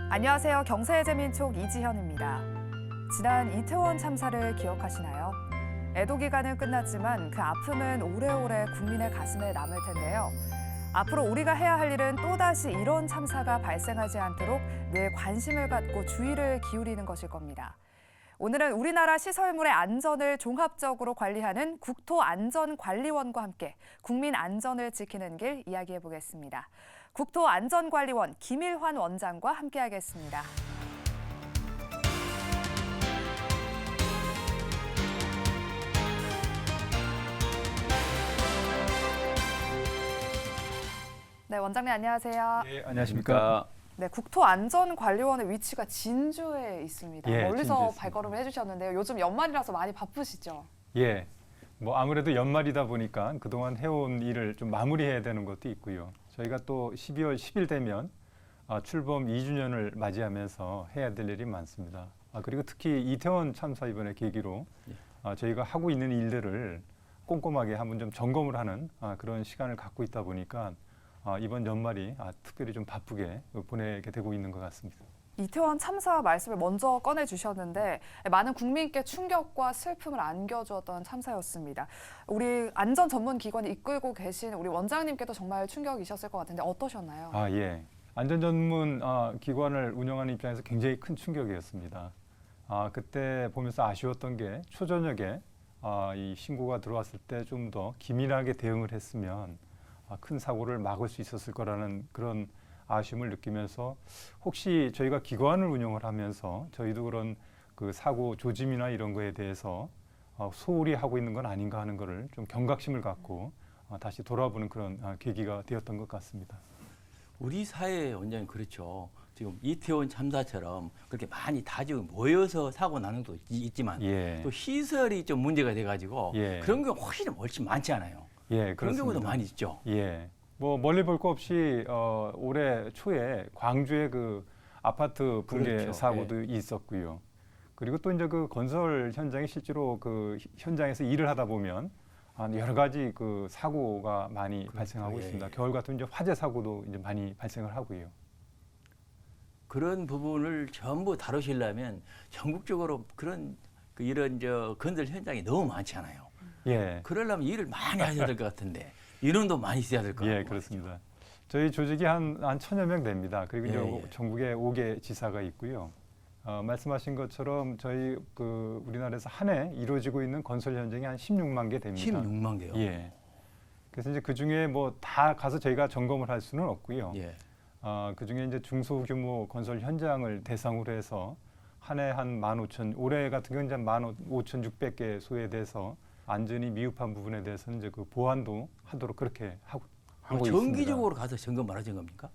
안녕하세요. 경제의 재민촉 이지현입니다. 지난 이태원 참사를 기억하시나요? 애도 기간은 끝났지만 그 아픔은 오래오래 국민의 가슴에 남을 텐데요. 앞으로 우리가 해야 할 일은 또다시 이런 참사가 발생하지 않도록 늘 관심을 갖고 주의를 기울이는 것일 겁니다. 오늘은 우리나라 시설물의 안전을 종합적으로 관리하는 국토안전관리원과 함께 국민 안전을 지키는 길 이야기해 보겠습니다. 국토안전관리원 김일환 원장과 함께하겠습니다. 네, 원장님 안녕하세요. 네, 안녕하십니까. 네, 국토안전관리원의 위치가 진주에 있습니다. 예, 멀리서 진주에 발걸음을 해주셨는데요. 요즘 연말이라서 많이 바쁘시죠? 예, 뭐 아무래도 연말이다 보니까 그동안 해온 일을 좀 마무리해야 되는 것도 있고요. 저희가 또 12월 10일 되면 출범 2주년을 맞이하면서 해야 될 일이 많습니다. 그리고 특히 이태원 참사 이번에 계기로 저희가 하고 있는 일들을 꼼꼼하게 한번 좀 점검을 하는 그런 시간을 갖고 있다 보니까 이번 연말이 특별히 좀 바쁘게 보내게 되고 있는 것 같습니다. 이태원 참사 말씀을 먼저 꺼내주셨는데 많은 국민께 충격과 슬픔을 안겨주었던 참사였습니다. 우리 안전 전문 기관이 이끌고 계신 우리 원장님께도 정말 충격이셨을 것 같은데 어떠셨나요? 예. 안전 전문 기관을 운영하는 입장에서 굉장히 큰 충격이었습니다. 그때 보면서 아쉬웠던 게 초저녁에 이 신고가 들어왔을 때 좀 더 기민하게 대응을 했으면 큰 사고를 막을 수 있었을 거라는 그런 아쉬움을 느끼면서 혹시 저희가 기관을 운영을 하면서 저희도 그런 그 사고 조짐이나 이런 거에 대해서 소홀히 하고 있는 건 아닌가 하는 거를 좀 경각심을 갖고 다시 돌아보는 그런 계기가 되었던 것 같습니다. 우리 사회의 원장님 그렇죠. 지금 이태원 참사처럼 그렇게 많이 다지고 모여서 사고 나는 것도 있지만 또 시설이 좀 문제가 돼가지고 그런 경우 훨씬 많지 않아요. 예, 그런 경우도 많이 있죠. 예. 뭐 멀리 볼 거 없이 올해 초에 광주의 그 아파트 붕괴 그렇죠. 사고도 있었고요. 그리고 또 이제 그 건설 현장에 실제로 그 현장에서 일을 하다 보면 여러 가지 그 사고가 많이 발생하고 있습니다. 겨울 같은 이제 화재 사고도 이제 많이 발생을 하고요. 그런 부분을 전부 다루시려면 전국적으로 이런 건설 현장이 너무 많잖아요. 예. 그러려면 일을 많이 하셔야 될 것 같은데 인원도 많이 있어야 될 것 같고. 예, 그렇습니다. 말이죠. 저희 조직이 한 1,000여 명 됩니다. 그리고 이제 전국에 5개 지사가 있고요. 말씀하신 것처럼 저희 그 우리나라에서 한 해 이루어지고 있는 건설 현장이 한 16만 개 됩니다. 16만 개요. 예. 그래서 이제 그 중에 뭐 다 가서 저희가 점검을 할 수는 없고요. 그 중에 이제 중소규모 건설 현장을 대상으로 해서 한 해 한 15,000, 올해 같은 경우는 이제 15,600개 소에 대해서 안전이 미흡한 부분에 대해서는 이제 그 보완도 하도록 그렇게 하고 있습니다. 정기적으로 가서 점검을 하신 겁니까?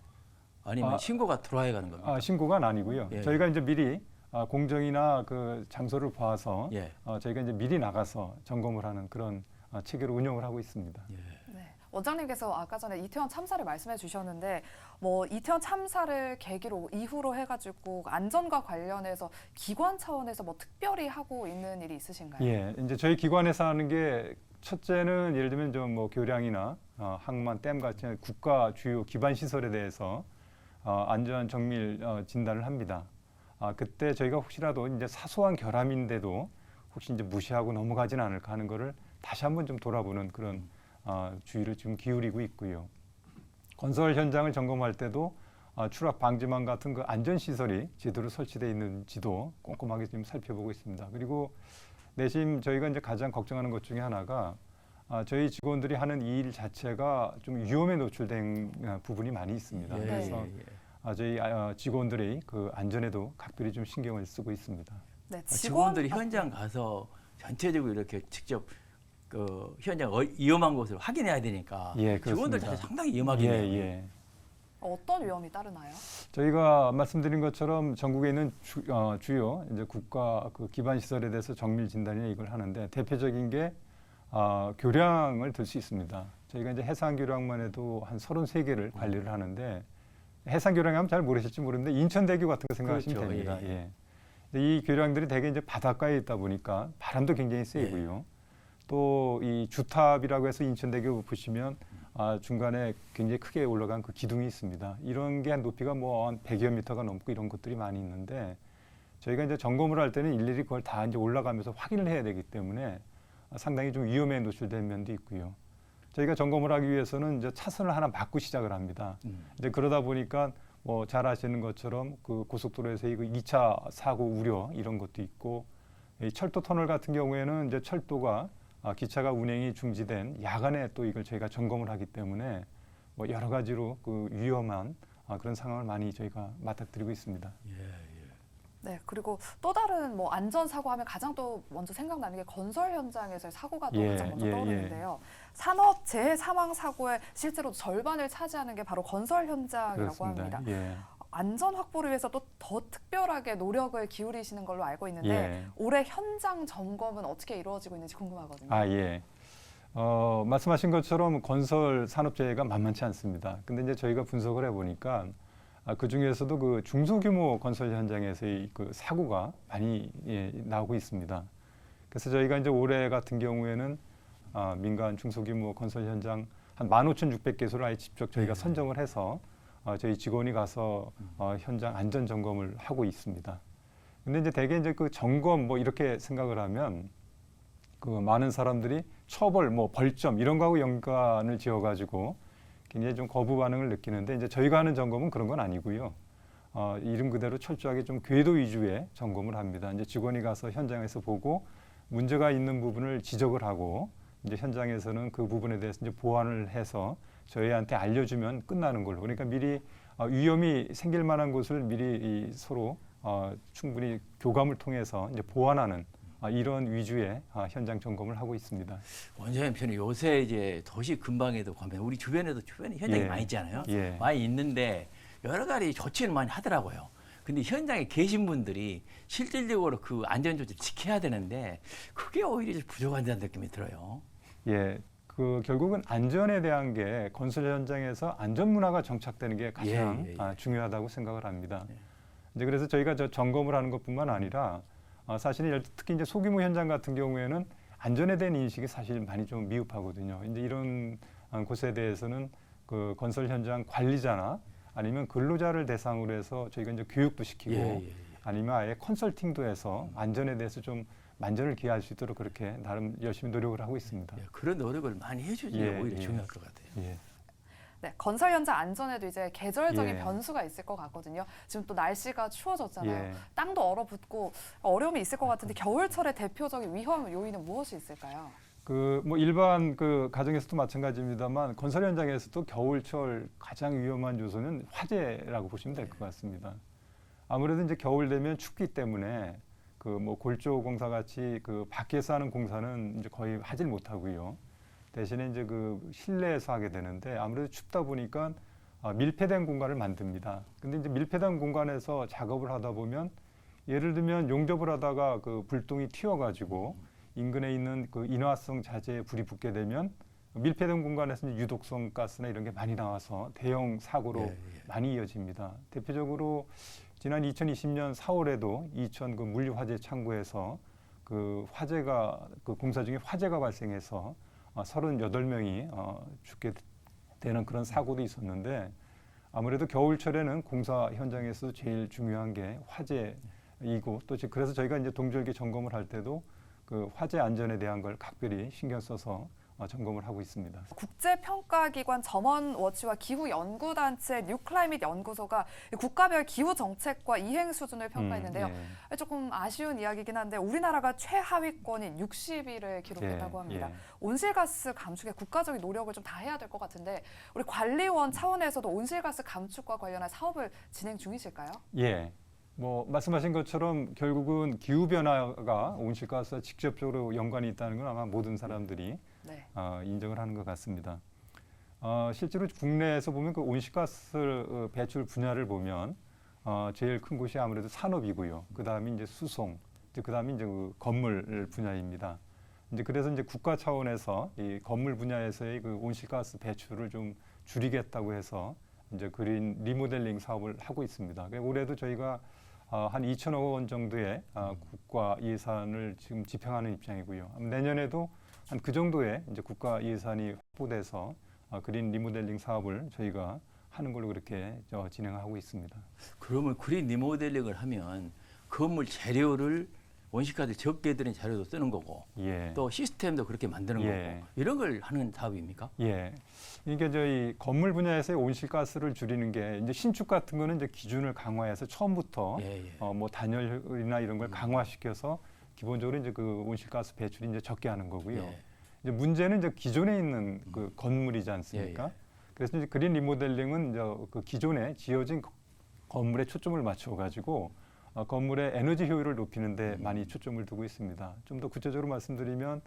아니면 신고가 들어와야 가는 겁니까? 신고가 아니고요. 저희가 이제 미리 공정이나 그 장소를 봐서 저희가 이제 미리 나가서 점검을 하는 그런 체계로 운영을 하고 있습니다. 네. 원장님께서 아까 전에 이태원 참사를 말씀해 주셨는데 뭐 이태원 참사를 계기로 이후로 해가지고 안전과 관련해서 기관 차원에서 뭐 특별히 하고 있는 일이 있으신가요? 예, 이제 저희 기관에서 하는 게 첫째는 예를 들면 좀 뭐 교량이나 항만, 댐 같은 국가 주요 기반 시설에 대해서 안전 정밀 진단을 합니다. 그때 저희가 혹시라도 이제 사소한 결함인데도 혹시 이제 무시하고 넘어가지는 않을까 하는 거를 다시 한번 좀 돌아보는 그런 주의를 지금 기울이고 있고요. 건설 현장을 점검할 때도 추락 방지망 같은 그 안전 시설이 제대로 설치되어 있는지도 꼼꼼하게 지금 살펴보고 있습니다. 그리고 내심 저희가 이제 가장 걱정하는 것 중에 하나가 저희 직원들이 하는 이 일 자체가 좀 위험에 노출된 부분이 많이 있습니다. 그래서 저희 직원들의 그 안전에도 각별히 좀 신경을 쓰고 있습니다. 네, 직원들이 현장 가서 전체적으로 이렇게 직접 그 현장 위험한 곳을 확인해야 되니까 직원들 자체 상당히 위험하겠네요. 어떤 위험이 따르나요? 저희가 말씀드린 것처럼 전국에 있는 주요 이제 국가 그 기반 시설에 대해서 정밀 진단이나 이걸 하는데 대표적인 게 교량을 들 수 있습니다. 저희가 이제 해상 교량만 해도 한 33개를 관리를 하는데 해상 교량이 하면 잘 모르실지 모르는데 인천대교 같은 거 생각하시면 됩니다. 이 교량들이 대개 이제 바닷가에 있다 보니까 바람도 굉장히 세고요. 또 이 주탑이라고 해서 인천대교 보시면 중간에 굉장히 크게 올라간 그 기둥이 있습니다. 이런 게 한 높이가 뭐 한 100여 미터가 넘고 이런 것들이 많이 있는데 저희가 이제 점검을 할 때는 일일이 그걸 다 이제 올라가면서 확인을 해야 되기 때문에 상당히 좀 위험에 노출된 면도 있고요. 저희가 점검을 하기 위해서는 이제 차선을 하나 막고 시작을 합니다. 이제 그러다 보니까 뭐 잘 아시는 것처럼 그 고속도로에서의 그 2차 사고 우려 이런 것도 있고 이 철도 터널 같은 경우에는 이제 철도가 기차가 운행이 중지된 야간에 또 이걸 저희가 점검을 하기 때문에 뭐 여러 가지로 그 위험한 그런 상황을 많이 저희가 맞닥뜨리고 있습니다. 네, 그리고 또 다른 뭐 안전사고 하면 가장 또 먼저 생각나는 게 건설 현장에서의 사고가 또 가장 먼저 떠오르는데요. 산업 재해 사망 사고의 실제로 절반을 차지하는 게 바로 건설 현장이라고 그렇습니다. 합니다. 안전 확보를 위해서 또 더 특별하게 노력을 기울이시는 걸로 알고 있는데 올해 현장 점검은 어떻게 이루어지고 있는지 궁금하거든요. 말씀하신 것처럼 건설 산업재해가 만만치 않습니다. 근데 이제 저희가 분석을 해보니까 그 중에서도 그 중소규모 건설 현장에서의 그 사고가 많이 나오고 있습니다. 그래서 저희가 이제 올해 같은 경우에는 민간 중소규모 건설 현장 한 15,600개소를 아예 직접 저희가 선정을 해서 저희 직원이 가서 현장 안전 점검을 하고 있습니다. 근데 이제 대개 이제 그 점검 뭐 이렇게 생각을 하면 그 많은 사람들이 처벌 뭐 벌점 이런 거하고 연관을 지어가지고 굉장히 좀 거부 반응을 느끼는데 이제 저희가 하는 점검은 그런 건 아니고요. 이름 그대로 철저하게 좀 궤도 위주의 점검을 합니다. 이제 직원이 가서 현장에서 보고 문제가 있는 부분을 지적을 하고 이제 현장에서는 그 부분에 대해서 이제 보완을 해서 저희한테 알려주면 끝나는 걸로. 그러니까 미리 위험이 생길 만한 곳을 미리 서로 충분히 교감을 통해서 이제 보완하는 이런 위주의 현장 점검을 하고 있습니다. 원장님, 저는 요새 이제 도시 근방에도 가면 우리 주변에 현장이 많이 있잖아요. 많이 있는데 여러 가지 조치는 많이 하더라고요. 근데 현장에 계신 분들이 실질적으로 그 안전 조치를 지켜야 되는데 그게 오히려 좀 부족하다는 느낌이 들어요. 그 결국은 안전에 대한 게 건설 현장에서 안전 문화가 정착되는 게 가장 중요하다고 생각을 합니다. 이제 그래서 저희가 저 점검을 하는 것뿐만 아니라 사실은 특히 이제 소규모 현장 같은 경우에는 안전에 대한 인식이 사실 많이 좀 미흡하거든요. 이제 이런 곳에 대해서는 그 건설 현장 관리자나 아니면 근로자를 대상으로 해서 저희가 이제 교육도 시키고 아니면 아예 컨설팅도 해서 안전에 대해서 좀 만전을 기할 수 있도록 그렇게 나름 열심히 노력을 하고 있습니다. 그런 노력을 많이 해주시면 오히려 중요할 것 같아요. 네, 건설 현장 안전에도 이제 계절적인 변수가 있을 것 같거든요. 지금 또 날씨가 추워졌잖아요. 땅도 얼어붙고 어려움이 있을 것 같은데 겨울철의 대표적인 위험 요인은 무엇이 있을까요? 뭐 일반 그 가정에서도 마찬가지입니다만 건설 현장에서도 겨울철 가장 위험한 요소는 화재라고 보시면 될 것 같습니다. 아무래도 이제 겨울 되면 춥기 때문에 그 뭐 골조 공사 같이 그 밖에서 하는 공사는 이제 거의 하질 못하고요. 대신에 이제 그 실내에서 하게 되는데 아무래도 춥다 보니까 밀폐된 공간을 만듭니다. 근데 이제 밀폐된 공간에서 작업을 하다 보면 예를 들면 용접을 하다가 그 불똥이 튀어가지고 인근에 있는 그 인화성 자재에 불이 붙게 되면 밀폐된 공간에서 이제 유독성 가스나 이런 게 많이 나와서 대형 사고로 많이 이어집니다. 대표적으로 지난 2020년 4월에도 이천 그 물류 화재 창고에서 그 화재가 그 공사 중에 화재가 발생해서 38명이 죽게 되는 그런 사고도 있었는데 아무래도 겨울철에는 공사 현장에서 제일 중요한 게 화재이고 또 그래서 저희가 이제 동절기 점검을 할 때도 그 화재 안전에 대한 걸 각별히 신경 써서 점검을 하고 있습니다. 국제평가기관 점원워치와 기후연구단체 뉴클라이밋 연구소가 국가별 기후 정책과 이행 수준을 평가했는데요. 조금 아쉬운 이야기긴 한데 우리나라가 최하위권인 60위를 기록했다고 합니다. 온실가스 감축에 국가적인 노력을 좀 다해야 될 것 같은데 우리 관리원 차원에서도 온실가스 감축과 관련한 사업을 진행 중이실까요? 뭐 말씀하신 것처럼 결국은 기후변화가 온실가스와 직접적으로 연관이 있다는 건 아마 모든 사람들이 인정을 하는 것 같습니다. 실제로 국내에서 보면 그 온실가스 배출 분야를 보면 제일 큰 곳이 아무래도 산업이고요. 그 다음에 이제 수송, 그 다음에 이제 그 건물 분야입니다. 이제 그래서 이제 국가 차원에서 이 건물 분야에서의 그 온실가스 배출을 좀 줄이겠다고 해서 이제 그린 리모델링 사업을 하고 있습니다. 올해도 저희가 한 2천억 원 정도의 국가 예산을 지금 집행하는 입장이고요. 내년에도 한 그 정도의 이제 국가 예산이 확보돼서 그린 리모델링 사업을 저희가 하는 걸로 그렇게 진행하고 있습니다. 그러면 그린 리모델링을 하면 건물 재료를 온실가스 적게 들인 재료도 쓰는 거고 예. 또 시스템도 그렇게 만드는 예. 거고 이런 걸 하는 사업입니까? 예. 이게 저희 건물 분야에서의 온실가스를 줄이는 게 이제 신축 같은 거는 이제 기준을 강화해서 처음부터 뭐 단열이나 이런 걸 강화시켜서 기본적으로 이제 그 온실가스 배출이 이제 적게 하는 거고요. 예. 이제 문제는 이제 기존에 있는 그 건물이지 않습니까? 그래서 이제 그린 리모델링은 이제 그 기존에 지어진 건물에 초점을 맞춰 가지고 건물의 에너지 효율을 높이는 데 많이 초점을 두고 있습니다. 좀 더 구체적으로 말씀드리면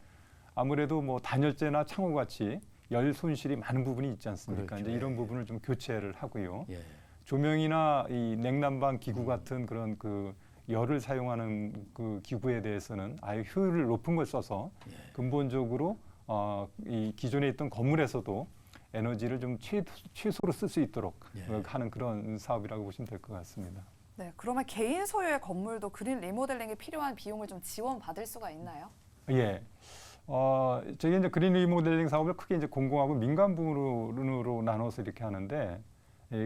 아무래도 뭐 단열재나 창호 같이 열 손실이 많은 부분이 있지 않습니까? 그렇죠. 이제 이런 부분을 좀 교체를 하고요. 예. 조명이나 이 냉난방 기구 같은 그런 그 열을 사용하는 그 기구에 대해서는 아예 효율을 높은 걸 써서 근본적으로 이 기존에 있던 건물에서도 에너지를 좀 최소로 쓸 수 있도록 하는 그런 사업이라고 보시면 될 것 같습니다. 네, 그러면 개인 소유의 건물도 그린 리모델링에 필요한 비용을 좀 지원받을 수가 있나요? 예. 저희 이제 그린 리모델링 사업을 크게 이제 공공하고 민간 부문으로 나눠서 이렇게 하는데,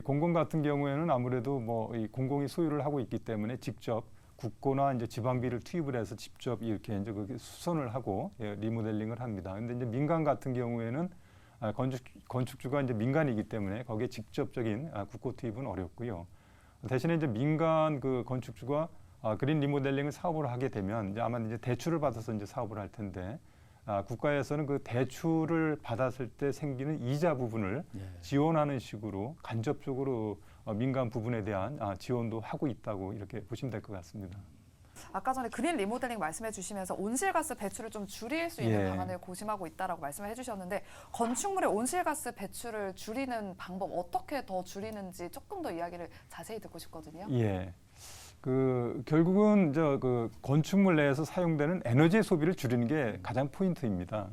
공공 같은 경우에는 아무래도 뭐 이 공공이 소유를 하고 있기 때문에 직접 국고나 이제 지방비를 투입을 해서 직접 이렇게 이제 그 수선을 하고 리모델링을 합니다. 근데 이제 민간 같은 경우에는 건축주가 이제 민간이기 때문에 거기에 직접적인 국고 투입은 어렵고요. 대신에 이제 민간 그 건축주가 그린 리모델링을 사업을 하게 되면 이제 아마 이제 대출을 받아서 이제 사업을 할 텐데 국가에서는 그 대출을 받았을 때 생기는 이자 부분을 지원하는 식으로 간접적으로 민간 부분에 대한 지원도 하고 있다고 이렇게 보시면 될 것 같습니다. 아까 전에 그린 리모델링 말씀해 주시면서 온실가스 배출을 좀 줄일 수 있는 방안을 고심하고 있다라고 말씀을 해주셨는데 건축물의 온실가스 배출을 줄이는 방법 어떻게 더 줄이는지 조금 더 이야기를 자세히 듣고 싶거든요. 예. 그 결국은 그 건축물 내에서 사용되는 에너지 소비를 줄이는 게 가장 포인트입니다.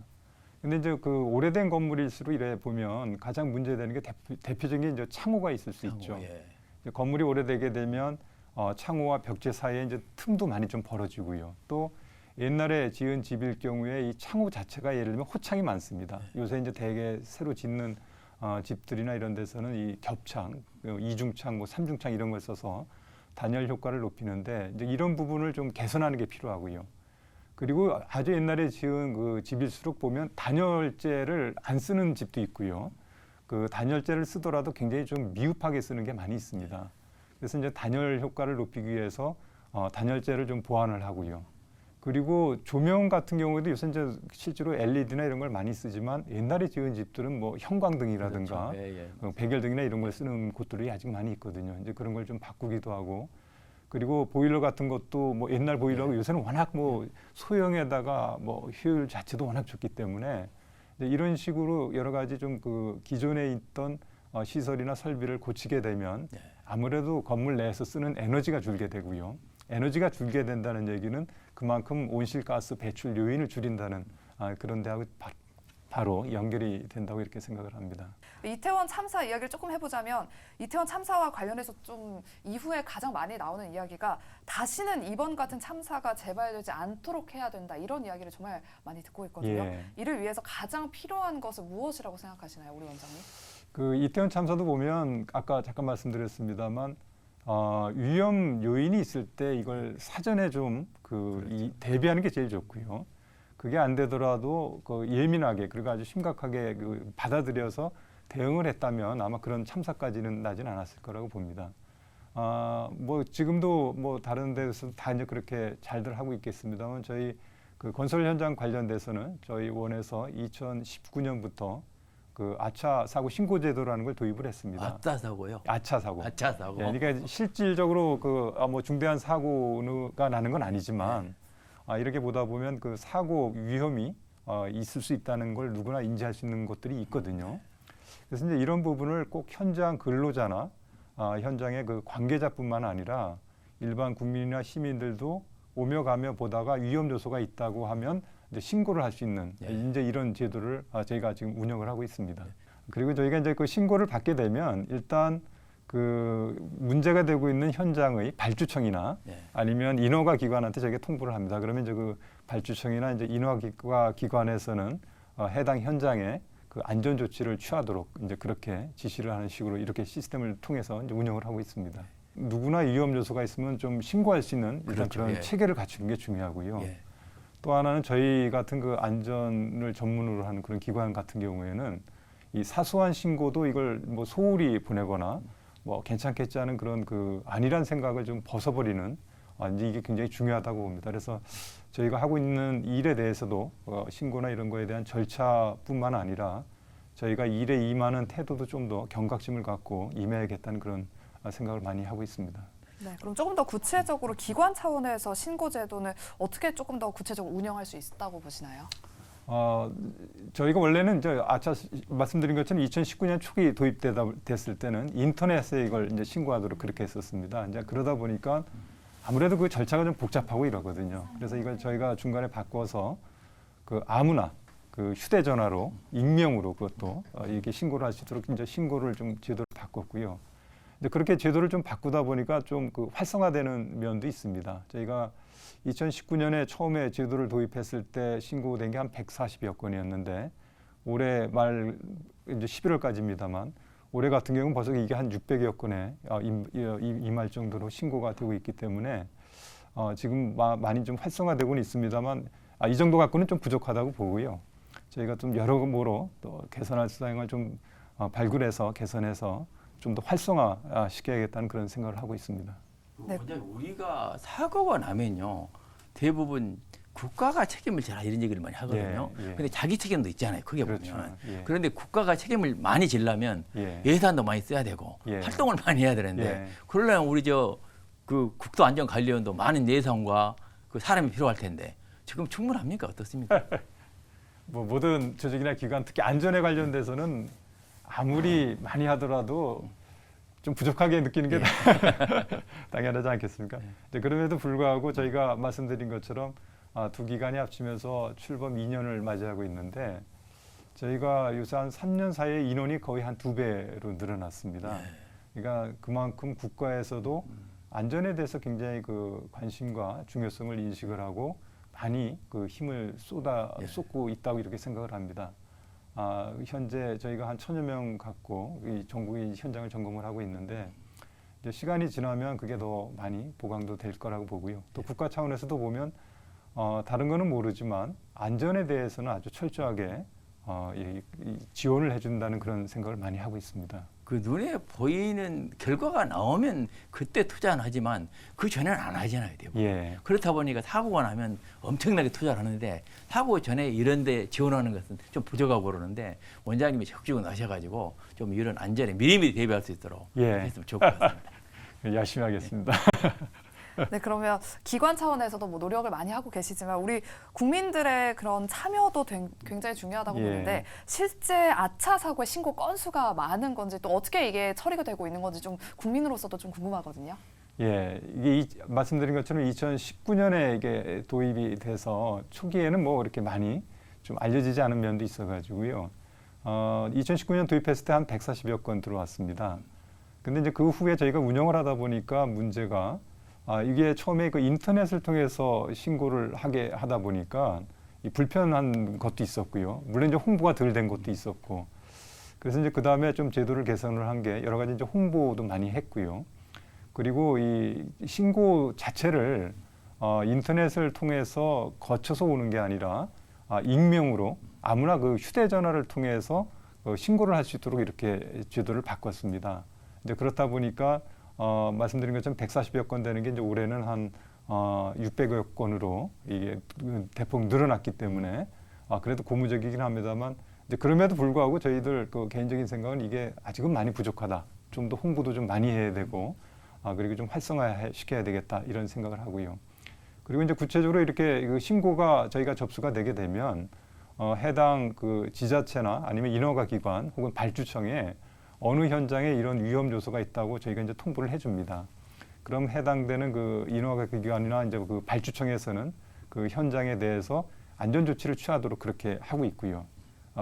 근데 이제 그 오래된 건물일수록 이래 보면 가장 문제되는 게 대표적인 이제 창호가 있을 수 있죠. 이제 건물이 오래되게 되면 창호와 벽체 사이에 이제 틈도 많이 좀 벌어지고요. 또 옛날에 지은 집일 경우에 이 창호 자체가 예를 들면 호창이 많습니다. 요새 이제 대개 새로 짓는 집들이나 이런 데서는 이 겹창, 이중창, 뭐 삼중창 이런 걸 써서 단열 효과를 높이는데 이제 이런 부분을 좀 개선하는 게 필요하고요. 그리고 아주 옛날에 지은 그 집일수록 보면 단열재를 안 쓰는 집도 있고요. 그 단열재를 쓰더라도 굉장히 좀 미흡하게 쓰는 게 많이 있습니다. 그래서 이제 단열 효과를 높이기 위해서 단열재를 좀 보완을 하고요. 그리고 조명 같은 경우에도 요새 이제 실제로 LED나 이런 걸 많이 쓰지만 옛날에 지은 집들은 뭐 형광등이라든가 백열등이나 이런 걸 쓰는 곳들이 아직 많이 있거든요. 이제 그런 걸 좀 바꾸기도 하고 그리고 보일러 같은 것도 뭐 옛날 보일러가 요새는 워낙 뭐 소형에다가 뭐 효율 자체도 워낙 좋기 때문에 이제 이런 식으로 여러 가지 좀 그 기존에 있던 시설이나 설비를 고치게 되면 아무래도 건물 내에서 쓰는 에너지가 줄게 되고요. 에너지가 줄게 된다는 얘기는 그만큼 온실가스 배출 요인을 줄인다는 그런 데하고 바로 연결이 된다고 이렇게 생각을 합니다. 이태원 참사 이야기를 조금 해보자면 이태원 참사와 관련해서 좀 이후에 가장 많이 나오는 이야기가 다시는 이번 같은 참사가 재발되지 않도록 해야 된다 이런 이야기를 정말 많이 듣고 있거든요. 이를 위해서 가장 필요한 것은 무엇이라고 생각하시나요, 우리 원장님? 그 이태원 참사도 보면 아까 잠깐 말씀드렸습니다만 위험 요인이 있을 때 이걸 사전에 좀 대비하는 게 제일 좋고요. 그게 안 되더라도 예민하게 그리고 아주 심각하게 받아들여서 대응을 했다면 아마 그런 참사까지는 나진 않았을 거라고 봅니다. 뭐 지금도 뭐 다른 데서 다 이제 그렇게 잘들 하고 있겠습니다만 저희 그 건설 현장 관련돼서는 저희 원에서 2019년부터 그 아차 사고 신고 제도라는 걸 도입을 했습니다. 아차 사고요? 아차 사고. 아차 사고. 그러니까 실질적으로 뭐 중대한 사고가 나는 건 아니지만 이렇게 보다 보면 그 사고 위험이 있을 수 있다는 걸 누구나 인지할 수 있는 것들이 있거든요. 그래서 이제 이런 부분을 꼭 현장 근로자나 현장의 그 관계자뿐만 아니라 일반 국민이나 시민들도 오며 가며 보다가 위험 요소가 있다고 하면 이제 신고를 할 수 있는 이제 이런 제도를 저희가 지금 운영을 하고 있습니다. 그리고 저희가 이제 그 신고를 받게 되면 일단 그 문제가 되고 있는 현장의 발주청이나 아니면 인허가 기관한테 저희가 통보를 합니다. 그러면 이제 그 발주청이나 이제 인허가 기관에서는 해당 현장에 그 안전 조치를 취하도록 이제 그렇게 지시를 하는 식으로 이렇게 시스템을 통해서 이제 운영을 하고 있습니다. 누구나 위험 요소가 있으면 좀 신고할 수 있는 일단 그렇죠. 그런 예. 체계를 갖추는 게 중요하고요. 예. 또 하나는 저희 같은 그 안전을 전문으로 하는 그런 기관 같은 경우에는 이 사소한 신고도 이걸 뭐 소홀히 보내거나 뭐 괜찮겠지 하는 그런 그 아니란 생각을 좀 벗어버리는 이제 이게 굉장히 중요하다고 봅니다. 그래서 저희가 하고 있는 일에 대해서도 신고나 이런 거에 대한 절차뿐만 아니라 저희가 일에 임하는 태도도 좀 더 경각심을 갖고 임해야겠다는 그런 생각을 많이 하고 있습니다. 네, 그럼 조금 더 구체적으로 기관 차원에서 신고 제도는 어떻게 조금 더 구체적으로 운영할 수 있다고 보시나요? 저희가 원래는 아까 말씀드린 것처럼 2019년 초기 됐을 때는 인터넷에 이걸 이제 신고하도록 그렇게 했었습니다. 이제 그러다 보니까 아무래도 그 절차가 좀 복잡하고 이러거든요. 그래서 이걸 저희가 중간에 바꿔서 그 아무나 그 휴대전화로 익명으로 그것도 이렇게 신고를 할 수 있도록 이제 신고를 좀 제도를 바꿨고요. 이제 그렇게 제도를 좀 바꾸다 보니까 좀 그 활성화되는 면도 있습니다. 저희가 2019년에 처음에 제도를 도입했을 때 신고된 게 한 140여 건이었는데 올해 말 이제 11월까지입니다만 올해 같은 경우는 벌써 이게 한 600여 건에 임할 정도로 신고가 되고 있기 때문에 지금 많이 좀 활성화되고는 있습니다만 이 정도 갖고는 좀 부족하다고 보고요. 저희가 좀 여러모로 또 개선할 사항을 좀 발굴해서 개선해서 좀 더 활성화 시켜야겠다는 그런 생각을 하고 있습니다. 네. 원장님, 우리가 사고가 나면요 대부분 국가가 책임을 져라 이런 얘기를 많이 하거든요. 예, 예. 근데 자기 책임도 있잖아요. 크게 그렇죠. 보면. 예. 그런데 국가가 책임을 많이 지려면 예. 예산도 많이 써야 되고 예. 활동을 많이 해야 되는데 예. 그러려면 우리 그 국토안전관리원도 많은 예산과 그 사람이 필요할 텐데 지금 충분합니까? 어떻습니까? 뭐 모든 조직이나 기관, 특히 안전에 관련돼서는 아무리 많이 하더라도 좀 부족하게 느끼는 게 당연하지 않겠습니까? 네, 그럼에도 불구하고 저희가 말씀드린 것처럼 두 기관이 합치면서 출범 2년을 맞이하고 있는데 저희가 요새 한 3년 사이에 인원이 거의 한 2배로 늘어났습니다. 그러니까 그만큼 국가에서도 안전에 대해서 굉장히 그 관심과 중요성을 인식을 하고 많이 그 힘을 쏟고 있다고 이렇게 생각을 합니다. 현재 저희가 한 1000여 명 갖고 이 전국의 현장을 점검을 하고 있는데 이제 시간이 지나면 그게 더 많이 보강도 될 거라고 보고요. 또 국가 차원에서도 보면 다른 거는 모르지만 안전에 대해서는 아주 철저하게 이 지원을 해준다는 그런 생각을 많이 하고 있습니다. 그 눈에 보이는 결과가 나오면 그때 투자는 하지만 그 전에는 안 하잖아요, 대부분. 예. 그렇다 보니까 사고가 나면 엄청나게 투자를 하는데 사고 전에 이런 데 지원하는 것은 좀 부족하고 그러는데 원장님이 적극적으로 나셔가지고 좀 이런 안전에 미리미리 대비할 수 있도록 했으면 좋을 것 같습니다. 열심히 하겠습니다. 네, 그러면 기관 차원에서도 뭐 노력을 많이 하고 계시지만 우리 국민들의 그런 참여도 굉장히 중요하다고 보는데 실제 아차 사고의 신고 건수가 많은 건지 또 어떻게 이게 처리가 되고 있는 건지 좀 국민으로서도 좀 궁금하거든요. 예, 이게 말씀드린 것처럼 2019년에 이게 도입이 돼서 초기에는 뭐 이렇게 많이 좀 알려지지 않은 면도 있어가지고요. 2019년 도입했을 때 한 140여 건 들어왔습니다. 근데 이제 그 후에 저희가 운영을 하다 보니까 문제가 이게 처음에 그 인터넷을 통해서 신고를 하게 하다 보니까 이 불편한 것도 있었고요. 물론 이제 홍보가 덜 된 것도 있었고. 그래서 이제 그 다음에 좀 제도를 개선을 한 게 여러 가지 이제 홍보도 많이 했고요. 그리고 이 신고 자체를 인터넷을 통해서 거쳐서 오는 게 아니라 익명으로 아무나 그 휴대전화를 통해서 신고를 할 수 있도록 이렇게 제도를 바꿨습니다. 이제 그렇다 보니까 말씀드린 것처럼 140여 건 되는 게 이제 올해는 한 600여 건으로 이게 대폭 늘어났기 때문에 그래도 고무적이긴 합니다만 이제 그럼에도 불구하고 저희들 그 개인적인 생각은 이게 아직은 많이 부족하다. 좀 더 홍보도 좀 많이 해야 되고 그리고 좀 활성화 시켜야 되겠다 이런 생각을 하고요. 그리고 이제 구체적으로 이렇게 그 신고가 저희가 접수가 되게 되면 해당 그 지자체나 아니면 인허가 기관 혹은 발주청에 어느 현장에 이런 위험 요소가 있다고 저희가 이제 통보를 해줍니다. 그럼 해당되는 그 인허가 기관이나 이제 그 발주청에서는 그 현장에 대해서 안전 조치를 취하도록 그렇게 하고 있고요.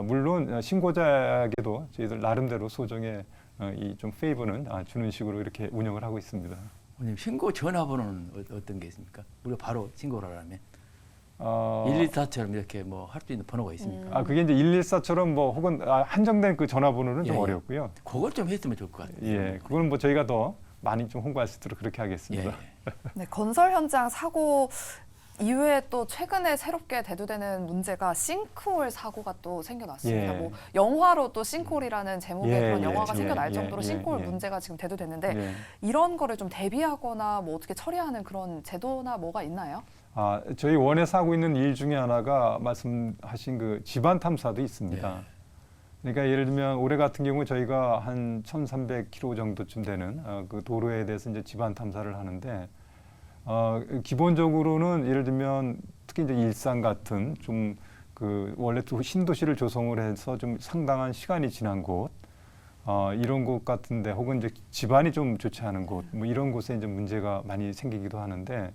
물론 신고자에게도 저희들 나름대로 소정의 이 좀 페이버는 주는 식으로 이렇게 운영을 하고 있습니다. 신고 전화번호는 어떤 게 있습니까? 우리가 바로 신고를 하려면? 114처럼 이렇게 뭐 할 수 있는 번호가 있습니까? 그게 이제 114처럼 뭐 혹은 한정된 그 전화번호는 좀 어렵고요. 그걸 좀 했으면 좋을 것 같아요. 예, 그거는 뭐 저희가 더 많이 좀 홍보할 수 있도록 그렇게 하겠습니다. 네, 건설 현장 사고 이외에 또 최근에 새롭게 대두되는 문제가 싱크홀 사고가 또 생겨났습니다. 예. 뭐 영화로 또 싱크홀이라는 제목의 그런 예, 영화가 예, 생겨날 예, 정도로 예, 싱크홀 예. 문제가 지금 대두됐는데 예. 이런 거를 좀 대비하거나 뭐 어떻게 처리하는 그런 제도나 뭐가 있나요? 저희 원에서 하고 있는 일 중에 하나가 말씀하신 그 집안 탐사도 있습니다. 예. 그러니까 예를 들면 올해 같은 경우 저희가 한 1,300km 정도쯤 되는 그 도로에 대해서 이제 집안 탐사를 하는데 기본적으로는 예를 들면 특히 이제 일산 같은 좀 그 원래 또 신도시를 조성을 해서 좀 상당한 시간이 지난 곳 이런 곳 같은데 혹은 이제 집안이 좀 좋지 않은 곳 뭐 이런 곳에 이제 문제가 많이 생기기도 하는데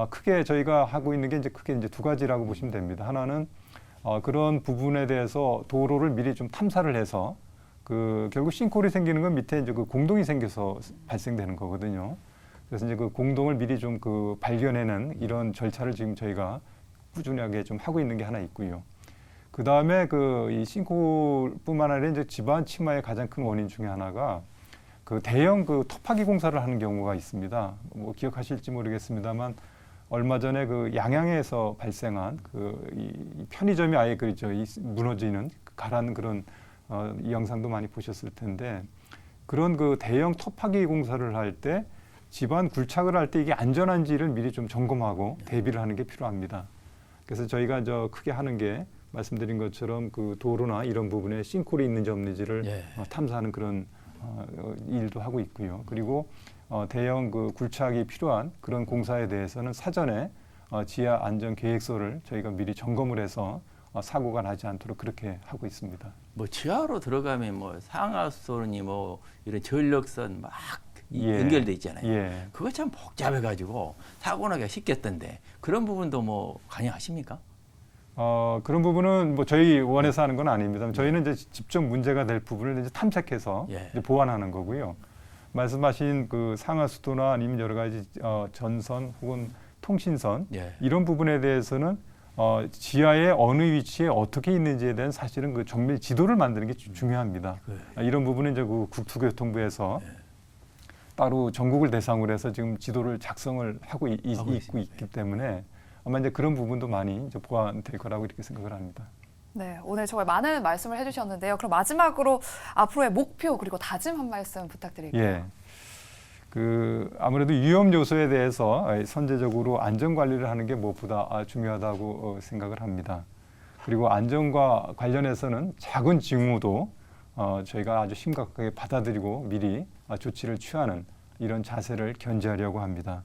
크게 저희가 하고 있는 게 이제 크게 이제 두 가지라고 보시면 됩니다. 하나는 그런 부분에 대해서 도로를 미리 좀 탐사를 해서 그 결국 싱크홀이 생기는 건 밑에 이제 그 공동이 생겨서 발생되는 거거든요. 그래서 이제 그 공동을 미리 좀 그 발견해낸 이런 절차를 지금 저희가 꾸준하게 좀 하고 있는 게 하나 있고요. 그 다음에 그 이 싱크홀뿐만 아니라 이제 집안 침하의 가장 큰 원인 중에 하나가 그 대형 그 토파기 공사를 하는 경우가 있습니다. 뭐 기억하실지 모르겠습니다만 얼마 전에 그 양양에서 발생한 그 이 편의점이 아예 그저 무너지는 가라앉는 그런 이 영상도 많이 보셨을 텐데 그런 그 대형 토파기 공사를 할 때 집안 굴착을 할 때 이게 안전한지를 미리 좀 점검하고 대비를 하는 게 필요합니다. 그래서 저희가 크게 하는 게 말씀드린 것처럼 그 도로나 이런 부분에 싱크홀이 있는지 없는지를 탐사하는 그런 일도 하고 있고요. 그리고 대형 그 굴착이 필요한 그런 공사에 대해서는 사전에 지하 안전 계획서를 저희가 미리 점검을 해서 사고가 나지 않도록 그렇게 하고 있습니다. 뭐 지하로 들어가면 뭐 상하선이 뭐 이런 전력선 막 연결돼 있잖아요. 그거 참 복잡해가지고 사고 나기가 쉽겠던데 그런 부분도 뭐 관여하십니까? 그런 부분은 뭐 저희 원에서 하는 건 아닙니다. 저희는 이제 직접 문제가 될 부분을 이제 탐색해서 이제 보완하는 거고요. 말씀하신 그 상하수도나 아니면 여러 가지 전선 혹은 통신선 이런 부분에 대해서는 지하의 어느 위치에 어떻게 있는지에 대한 사실은 그 정밀 지도를 만드는 게 중요합니다. 이런 부분은 이제 그 국토교통부에서 따로 전국을 대상으로 해서 지금 지도를 작성을 하고 있기 때문에 아마 이제 그런 부분도 많이 이제 보완될 거라고 이렇게 생각을 합니다. 네, 오늘 정말 많은 말씀을 해주셨는데요. 그럼 마지막으로 앞으로의 목표 그리고 다짐 한 말씀 부탁드릴게요. 아무래도 위험 요소에 대해서 선제적으로 안전 관리를 하는 게 무엇보다 중요하다고 생각을 합니다. 그리고 안전과 관련해서는 작은 징후도 저희가 아주 심각하게 받아들이고 미리 조치를 취하는 이런 자세를 견지하려고 합니다.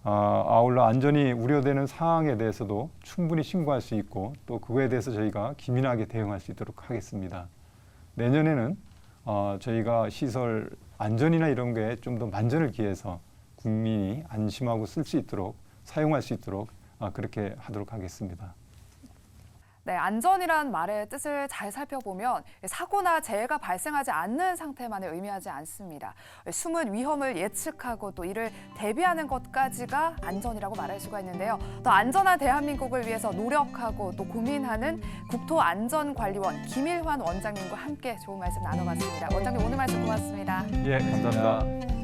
아울러 안전이 우려되는 상황에 대해서도 충분히 신고할 수 있고 또 그거에 대해서 저희가 기민하게 대응할 수 있도록 하겠습니다. 내년에는 저희가 시설 안전이나 이런 게 좀 더 만전을 기해서 국민이 안심하고 쓸 수 있도록 사용할 수 있도록 그렇게 하도록 하겠습니다. 네, 안전이란 말의 뜻을 잘 살펴보면 사고나 재해가 발생하지 않는 상태만을 의미하지 않습니다. 숨은 위험을 예측하고 또 이를 대비하는 것까지가 안전이라고 말할 수가 있는데요. 더 안전한 대한민국을 위해서 노력하고 또 고민하는 국토안전관리원 김일환 원장님과 함께 좋은 말씀 나눠봤습니다. 원장님 오늘 말씀 고맙습니다. 예, 감사합니다.